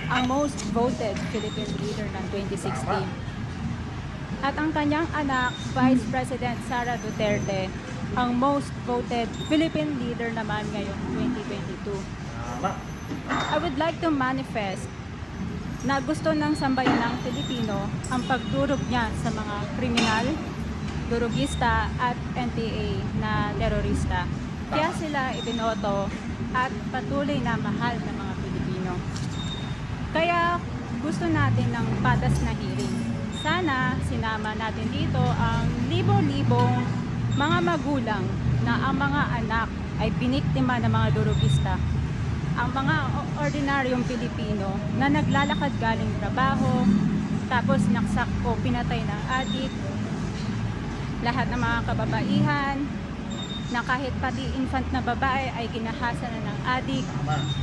ang most voted Philippine leader ng 2016. At ang kanyang anak, Vice President Sara Duterte, ang most voted Philippine leader naman ngayong 2022. I would like to manifest na gusto ng sambayanang Pilipino ang pagdurog niya sa mga kriminal, durugista at NPA na terorista. Kaya sila ibinoto at patuloy na mahal ng mga Pilipino. Kaya gusto natin ng patas na hearing. Sana sinama natin dito ang libo-libong mga magulang na ang mga anak ay biniktima ng mga durugista. Ang mga ordinaryong Pilipino na naglalakad galing trabaho, tapos naksak o pinatay ng adik, lahat ng mga kababaihan, na kahit pati infant na babae ay ginahasa na ng adik.